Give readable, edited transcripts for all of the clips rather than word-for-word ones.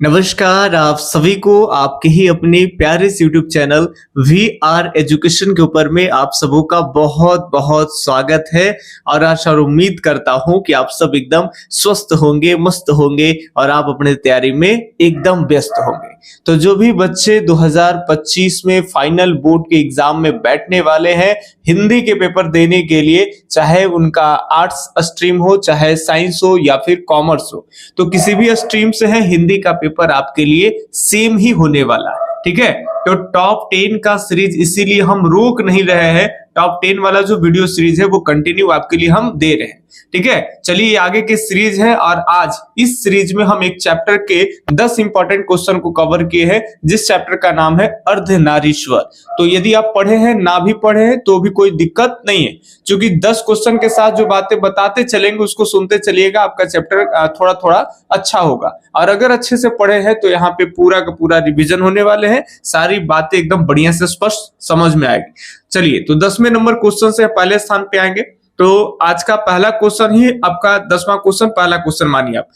नमस्कार आप सभी को आपके ही अपने प्यारे से YouTube चैनल VR एजुकेशन के ऊपर में आप सबों का बहुत बहुत स्वागत है। और आशा और उम्मीद करता हूं कि आप सब एकदम स्वस्थ होंगे, मस्त होंगे और आप अपने तैयारी में एकदम व्यस्त होंगे। तो जो भी बच्चे 2025 में फाइनल बोर्ड के एग्जाम में बैठने वाले हैं हिंदी के पेपर देने के लिए, चाहे उनका आर्ट्स स्ट्रीम हो, चाहे साइंस हो या फिर कॉमर्स हो, तो किसी भी स्ट्रीम से है हिंदी का पेपर आपके लिए सेम ही होने वाला है। ठीक है, तो टॉप 10 का सीरीज इसीलिए हम रोक नहीं रहे हैं। टॉप 10 वाला जो वीडियो सीरीज है वो कंटिन्यू आपके लिए हम दे रहे हैं। ठीक है, चलिए आगे की सीरीज है और आज इस सीरीज में हम एक चैप्टर के 10 इंपॉर्टेंट क्वेश्चन को कवर किए हैं, जिस चैप्टर का नाम है अर्धनारीश्वर। तो यदि आप पढ़े हैं ना भी पढ़े हैं तो भी कोई दिक्कत नहीं है, क्योंकि 10 क्वेश्चन के साथ जो बातें बताते चलेंगे उसको सुनते चलिएगा, आपका चैप्टर थोड़ा थोड़ा अच्छा होगा। और अगर अच्छे से पढ़े हैं तो यहाँ पे पूरा का पूरा रिविजन होने वाले हैं, सारी बातें एकदम बढ़िया से स्पष्ट समझ में आएगी। चलिए, तो 10वें नंबर क्वेश्चन से पहले स्थान पे आएंगे। तो आज का पहला क्वेश्चन ही आपका 10वां क्वेश्चन, पहला क्वेश्चन मानिए आप,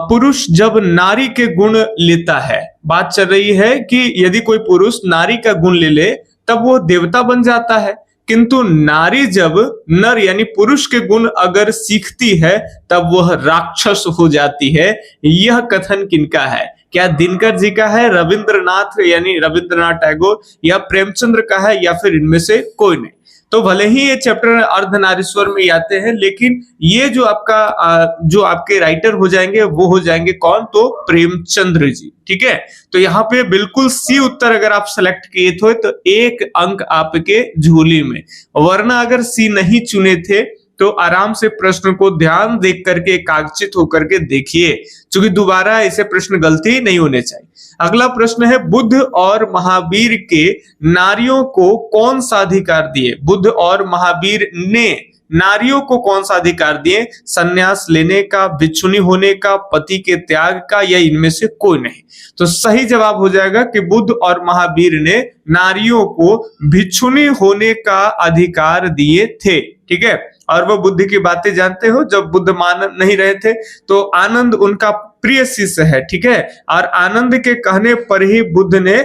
पुरुष जब नारी के गुण लेता है, बात चल रही है कि यदि कोई पुरुष नारी का गुण ले ले तब वो देवता बन जाता है, किंतु नारी जब नर यानी पुरुष के गुण अगर सीखती है तब वह राक्षस हो जाती है। यह कथन किनका है? क्या दिनकर जी का है, रविंद्रनाथ यानी रविंद्रनाथ टैगोर, या प्रेमचंद्र का है, या फिर इनमें से कोई नहीं? तो भले ही ये चैप्टर अर्धनारीश्वर में आते हैं, लेकिन ये जो आपके राइटर हो जाएंगे वो हो जाएंगे कौन? तो प्रेमचंद्र जी। ठीक है, तो यहाँ पे बिल्कुल सी उत्तर अगर आप सेलेक्ट किए थे तो 1 अंक आपके झोली में, वरना अगर सी नहीं चुने थे तो आराम से प्रश्न को ध्यान देख करके एकाग्रचित होकर के देखिए, क्योंकि दोबारा ऐसे प्रश्न गलती नहीं होने चाहिए। अगला प्रश्न है, बुद्ध और महावीर के नारियों को कौन सा अधिकार दिए? बुद्ध और महावीर ने नारियों को कौन सा अधिकार दिए? संन्यास लेने का, भिक्षुणी होने का, पति के त्याग का, या इनमें से कोई नहीं? तो सही जवाब हो जाएगा कि बुद्ध और महावीर ने नारियों को भिक्षुणी होने का अधिकार दिए थे। ठीक है, और वो बुद्ध की बातें जानते हो, जब बुद्ध मान नहीं रहे थे तो आनंद उनका प्रिय शिष्य है। ठीक है, और आनंद के कहने पर ही बुद्ध ने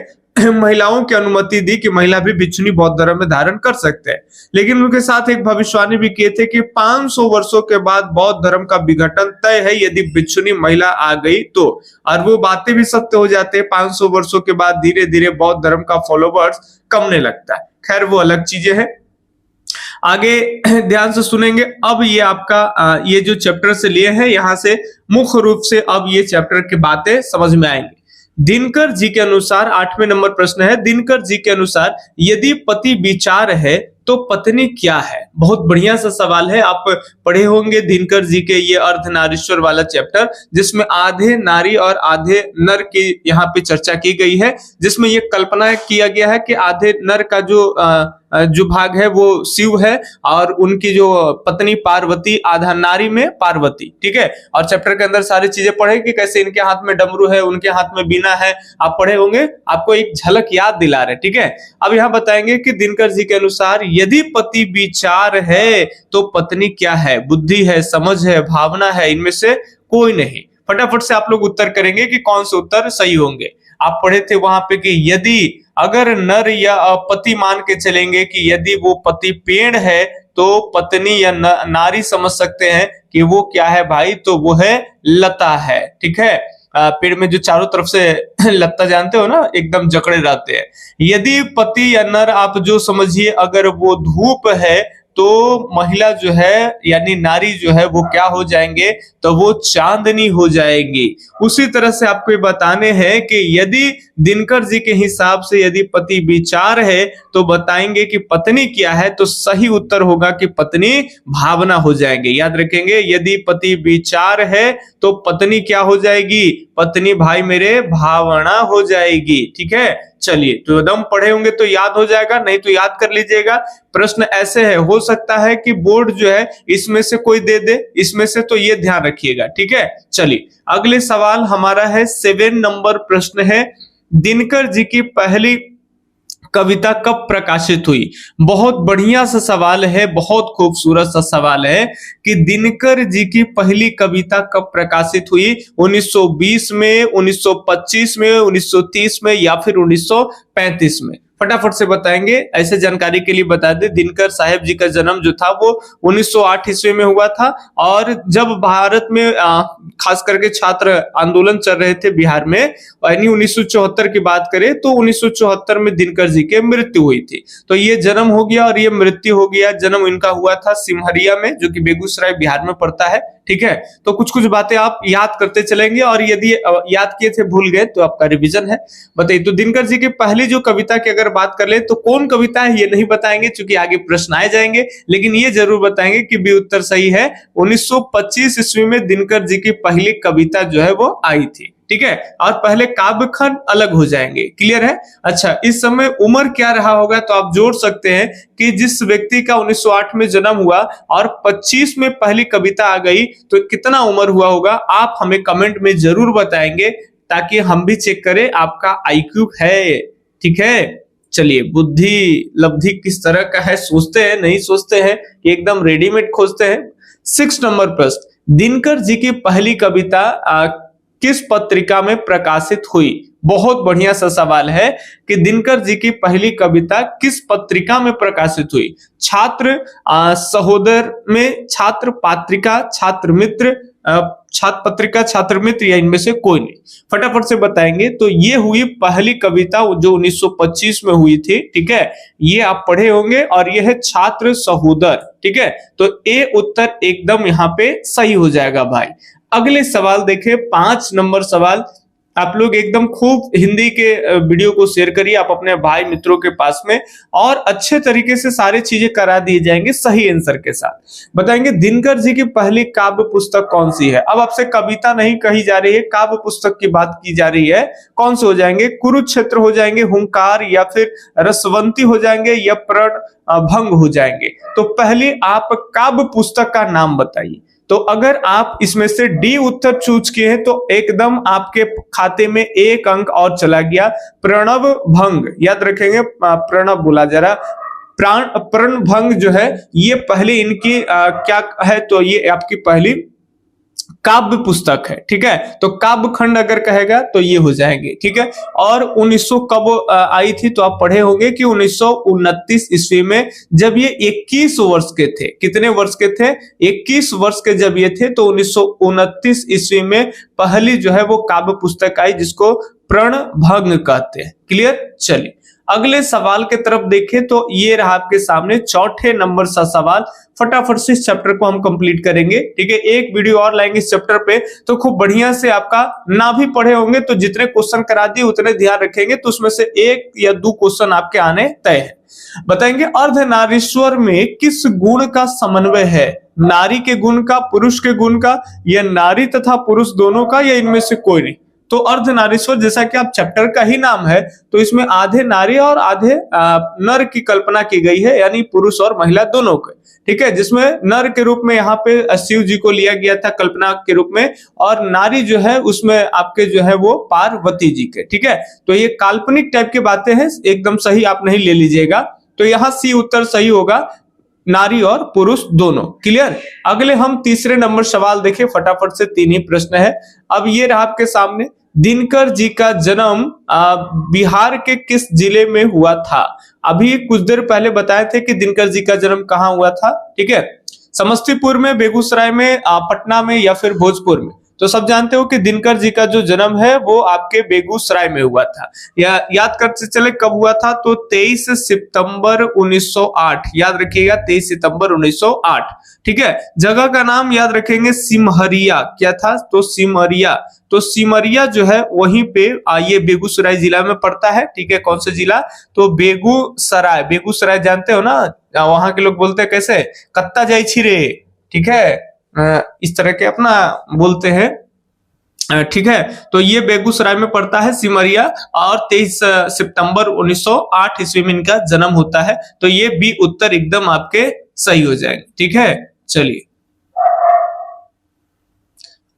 महिलाओं की अनुमति दी कि महिला भी भिक्षुणी बौद्ध धर्म में धारण कर सकते हैं, लेकिन उनके साथ एक भविष्यवाणी भी किए थे कि 500 वर्षों के बाद बौद्ध धर्म का विघटन तय है यदि भिक्षुणी महिला आ गई तो। और वो बातें भी सत्य हो जाते हैं, 500 वर्षों के बाद धीरे धीरे बौद्ध धर्म का फॉलोवर्स कमने लगता है। खैर वो अलग चीजें हैं, आगे ध्यान से सुनेंगे। अब ये आपका ये जो चैप्टर से लिए हैं, यहां से मुख्य रूप से अब ये चैप्टर की बातें समझ में आएंगी। दिनकर जी के अनुसार 8वें नंबर प्रश्न है, दिनकर जी के अनुसार यदि पति विचार है तो पत्नी क्या है? बहुत बढ़िया सा सवाल है। आप पढ़े होंगे दिनकर जी के ये अर्धनारीश्वर वाला चैप्टर, जिसमें आधे नारी और आधे नर की यहाँ पे चर्चा की गई है, जिसमें ये कल्पना किया गया है कि आधे नर का जो भाग है वो शिव है और उनकी जो पत्नी पार्वती, आधा नारी में पार्वती। ठीक है, और चैप्टर के अंदर सारी चीजें पढ़े कि कैसे इनके हाथ में डमरू है, उनके हाथ में बीना है, आप पढ़े होंगे, आपको एक झलक याद दिला रहे। ठीक है, अब यहाँ बताएंगे कि दिनकर जी के अनुसार यदि पति विचार है तो पत्नी क्या है? बुद्धि है, समझ है, भावना है, इनमें से कोई नहीं। फटाफट से आप लोग उत्तर करेंगे कि कौन से उत्तर सही होंगे। आप पढ़े थे वहां पे कि यदि अगर नर या पति मान के चलेंगे कि यदि वो पति पेड़ है तो पत्नी या नारी समझ सकते हैं कि वो क्या है भाई? तो वो है लता है। ठीक है, पेड़ में जो चारों तरफ से लत्ता जानते हो ना, एकदम जकड़े रहते हैं। यदि पति या नर आप जो समझिए, अगर वो धूप है तो महिला जो है यानी नारी जो है वो क्या हो जाएंगे? तो वो चांदनी हो जाएंगी। उसी तरह से आपको बताने हैं कि यदि दिनकर जी के हिसाब से यदि पति विचार है तो बताएंगे कि पत्नी क्या है? तो सही उत्तर होगा कि पत्नी भावना हो जाएंगे। याद रखेंगे, यदि पति विचार है तो पत्नी क्या हो जाएगी? पत्नी भाई मेरे भावना हो जाएगी। ठीक है, चलिए, तो एकदम पढ़े होंगे तो याद हो जाएगा, नहीं तो याद कर लीजिएगा। प्रश्न ऐसे है, हो सकता है कि बोर्ड जो है इसमें से कोई दे दे, इसमें से, तो ये ध्यान रखिएगा। ठीक है, चलिए अगले सवाल हमारा है 7 नंबर प्रश्न है, दिनकर जी की पहली कविता कब प्रकाशित हुई? बहुत बढ़िया सा सवाल है, बहुत खूबसूरत सा सवाल है कि दिनकर जी की पहली कविता कब प्रकाशित हुई? 1920 में, 1925 में, 1930 में या फिर 1935 में? फटाफट से बताएंगे। ऐसे जानकारी के लिए बता दें, दिनकर साहब जी का जन्म जो था वो 1908 ईस्वी में हुआ था, और जब भारत में खास करके छात्र आंदोलन चल रहे थे बिहार में, यानी 1974 की बात करें तो 1974 में दिनकर जी की मृत्यु हुई थी। तो ये जन्म हो गया और ये मृत्यु हो गया। जन्म इनका हुआ था सिमरिया में, जो कि बेगूसराय बिहार में पड़ता है। ठीक है, तो कुछ कुछ बातें आप याद करते चलेंगे, और यदि याद किए थे भूल गए तो आपका रिवीजन है। बताइए, तो दिनकर जी की पहली जो कविता की अगर बात कर ले तो कौन कविता है ये नहीं बताएंगे, क्योंकि आगे प्रश्न आए जाएंगे, लेकिन ये जरूर बताएंगे कि बी उत्तर सही है। 1925 ईस्वी में दिनकर जी की पहली कविता जो है वो आई थी। ठीक है, और पहले काव्य खंड अलग हो जाएंगे। क्लियर है? अच्छा, इस समय उम्र क्या रहा होगा? तो आप जोड़ सकते हैं कि जिस व्यक्ति का 1908 में जन्म हुआ और 25 में पहली कविता आ गई, तो कितना उम्र हुआ होगा? आप हमें कमेंट में जरूर बताएंगे, ताकि हम भी चेक करें आपका आईक्यू है। ठीक है, चलिए, बुद्धि लब्धि किस तरह का है? सोचते हैं, नहीं सोचते हैं कि एकदम रेडीमेड खोजते हैं? 6 नंबर प्रश्न, दिनकर जी की पहली कविता किस पत्रिका में प्रकाशित हुई? बहुत बढ़िया सा सवाल है कि दिनकर जी की पहली कविता किस पत्रिका में प्रकाशित हुई? छात्र सहोदर में, छात्र पात्रिका, छात्र मित्र, छात्र पत्रिका, छात्र मित्र, या इनमें से कोई नहीं? फटाफट से बताएंगे। तो ये हुई पहली कविता जो 1925 में हुई थी। ठीक है, ये आप पढ़े होंगे, और ये है छात्र सहोदर। ठीक है, तो ए उत्तर एकदम यहाँ पे सही हो जाएगा भाई। अगले सवाल देखें, 5 नंबर सवाल। आप लोग एकदम खूब हिंदी के वीडियो को शेयर करिए आप अपने भाई मित्रों के पास में, और अच्छे तरीके से सारी चीजें करा दिए जाएंगे सही आंसर के साथ। बताएंगे दिनकर जी की पहली काव्य पुस्तक कौन सी है? अब आपसे कविता नहीं कही जा रही है, काव्य पुस्तक की बात की जा रही है। कौन से हो जाएंगे? कुरुक्षेत्र हो जाएंगे, हुंकार, या फिर रसवंती हो जाएंगे, या प्रण भंग हो जाएंगे? तो पहले आप काव्य पुस्तक का नाम बताइए। तो अगर आप इसमें से डी उत्तर चूज किए हैं तो एकदम आपके खाते में 1 अंक और चला गया। प्रणव भंग, याद रखेंगे, प्रणव बोला जरा, प्रण भंग जो है ये पहले इनकी क्या है? तो ये आपकी पहली काव्य पुस्तक है। ठीक है, तो काव्य खंड अगर कहेगा तो ये हो जाएंगे। ठीक है, और 1900 कब आई थी? तो आप पढ़े होंगे कि 1929 ईस्वी में, जब ये 21 वर्ष के थे। कितने वर्ष के थे? 21 वर्ष के जब ये थे, तो 1929 ईस्वी में पहली जो है वो काव्य पुस्तक आई, जिसको प्रण भंग कहते हैं। क्लियर? चलिए अगले सवाल के तरफ देखें, तो ये रहा आपके सामने चौथे नंबर सा सवाल। फटाफट से इस चैप्टर को हम कंप्लीट करेंगे। ठीक है, एक वीडियो और लाएंगे इस चैप्टर पे, तो खूब बढ़िया से आपका ना भी पढ़े होंगे तो जितने क्वेश्चन करा दिए उतने ध्यान रखेंगे, तो उसमें से 1 या 2 क्वेश्चन आपके आने तय है। बताएंगे अर्धनारीश्वर में किस गुण का समन्वय है? नारी के गुण का, पुरुष के गुण का, या नारी तथा पुरुष दोनों का, या इनमें से कोई नहीं? तो अर्धनारीश्वर, जैसा कि आप चैप्टर का ही नाम है, तो इसमें आधे नारी और आधे नर की कल्पना की गई है, यानी पुरुष और महिला दोनों के। ठीक है, जिसमें नर के रूप में यहाँ पे शिव जी को लिया गया था कल्पना के रूप में, और नारी जो है उसमें आपके जो है वो पार्वती जी के। ठीक है, तो ये काल्पनिक टाइप की बातें हैं, एकदम सही आप नहीं ले लीजिएगा। तो यहाँ सी उत्तर सही होगा, नारी और पुरुष दोनों। क्लियर? अगले हम तीसरे नंबर सवाल देखें, फटाफट से 3 ही प्रश्न है। अब ये रहा आपके सामने, दिनकर जी का जन्म बिहार के किस जिले में हुआ था? अभी कुछ देर पहले बताए थे कि दिनकर जी का जन्म कहाँ हुआ था। ठीक है, समस्तीपुर में, बेगूसराय में, पटना में, या फिर भोजपुर में? तो सब जानते हो कि दिनकर जी का जो जन्म है वो आपके बेगूसराय में हुआ था। याद करते चले कब हुआ था? तो 23 सितंबर 1908। याद रखिएगा, 23 सितंबर 1908। ठीक है, जगह का नाम याद रखेंगे सिमरिया। क्या था? तो सिमरिया। तो सिमरिया जो है वहीं पे ये बेगूसराय जिला में पड़ता है। ठीक है, कौन सा जिला? तो बेगूसराय। बेगूसराय जानते हो ना, वहां के लोग बोलते हैं कैसे? कत्ता जाई छी रे। ठीक है, इस तरह के अपना बोलते हैं। ठीक है, तो ये बेगूसराय में पड़ता है सिमरिया, और 23 सितंबर 1908 ईस्वी में इनका जन्म होता है। तो ये बी उत्तर एकदम आपके सही हो जाएंगे। ठीक है, चलिए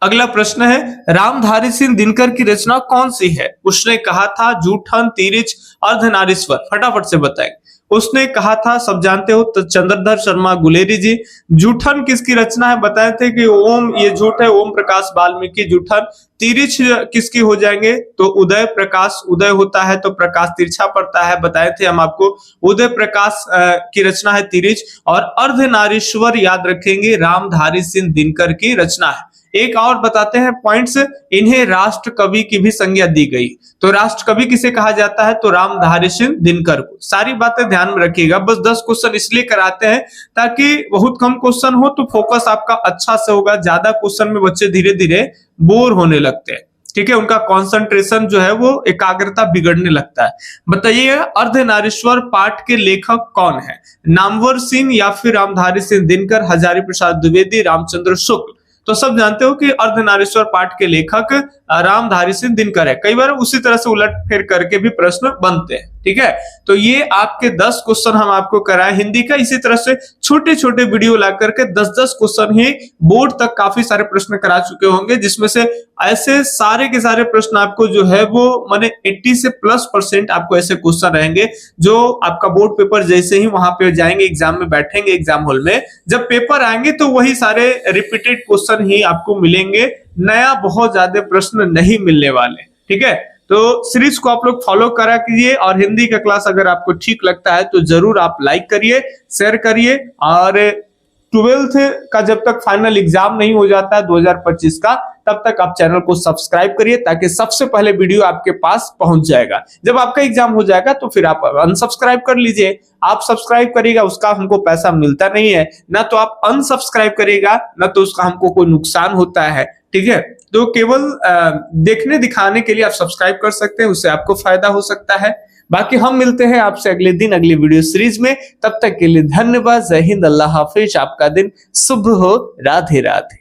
अगला प्रश्न है, रामधारी सिंह दिनकर की रचना कौन सी है? उसने कहा था जूठन, तिरिच, अर्धनारीश्वर। फटाफट से बताएं। उसने कहा था, सब जानते हो, तो चंद्रधर शर्मा गुलेरी जी। जूठन किसकी रचना है? बताए थे कि ओम, ये झूठ है, ओम प्रकाश वाल्मीकि जूठन। तिरिच किसकी हो जाएंगे? तो उदय प्रकाश, उदय होता है तो प्रकाश तिरछा पड़ता है, बताए थे हम आपको, उदय प्रकाश की रचना है तिरिच। और अर्धनारीश्वर याद रखेंगे, रामधारी सिंह दिनकर की रचना है। एक और बताते हैं पॉइंट्स, इन्हें राष्ट्र कवि की भी संज्ञा दी गई। तो राष्ट्र कवि किसे कहा जाता है? तो रामधारी सिंह दिनकर को। सारी बातें ध्यान में रखिएगा, बस 10 क्वेश्चन इसलिए कराते हैं ताकि बहुत कम क्वेश्चन हो तो फोकस आपका अच्छा से होगा। ज्यादा क्वेश्चन में बच्चे धीरे धीरे बोर होने लगते हैं, ठीक है, उनका कंसंट्रेशन जो है वो एकाग्रता बिगड़ने लगता है। बताइए, अर्धनारीश्वर पाठ के लेखक कौन है? नामवर सिंह या फिर रामधारी सिंह दिनकर, हजारी प्रसाद द्विवेदी, रामचंद्र शुक्ल। तो सब जानते हो कि अर्धनारीश्वर पाठ के लेखक रामधारी सिंह दिनकर है। कई बार उसी तरह से उलट फेर करके भी प्रश्न बनते हैं, ठीक है। तो ये आपके 10 क्वेश्चन हम आपको कराए हिंदी का। इसी तरह से छोटे छोटे वीडियो ला करके 10-10 क्वेश्चन ही बोर्ड तक काफी सारे प्रश्न करा चुके होंगे, जिसमें से ऐसे सारे के सारे प्रश्न आपको जो है वो माने 80 से +% आपको ऐसे क्वेश्चन रहेंगे जो आपका बोर्ड पेपर जैसे ही वहां पे जाएंगे, एग्जाम में बैठेंगे, एग्जाम हॉल में जब पेपर आएंगे तो वही सारे रिपीटेड क्वेश्चन ही आपको मिलेंगे, नया बहुत ज्यादा प्रश्न नहीं मिलने वाले, ठीक है। तो सीरीज को आप लोग फॉलो करा कीजिए, और हिंदी का क्लास अगर आपको ठीक लगता है तो जरूर आप लाइक करिए, शेयर करिए। और 12th का जब तक फाइनल एग्जाम नहीं हो जाता है 2025 का, तब तक आप चैनल को सब्सक्राइब करिए, ताकि सबसे पहले वीडियो आपके पास पहुंच जाएगा। जब आपका एग्जाम हो जाएगा तो फिर आप अनसब्सक्राइब कर लीजिए। आप सब्सक्राइब करिएगा उसका हमको पैसा मिलता नहीं है, ना तो आप अनसब्सक्राइब करिएगा ना तो उसका हमको कोई नुकसान होता है, ठीक है। तो केवल देखने दिखाने के लिए आप सब्सक्राइब कर सकते हैं, उससे आपको फायदा हो सकता है। बाकी हम मिलते हैं आपसे अगले दिन अगली वीडियो सीरीज में। तब तक के लिए धन्यवाद। जय हिंद, अल्लाह हाफिज। आपका दिन शुभ हो। राधे राधे।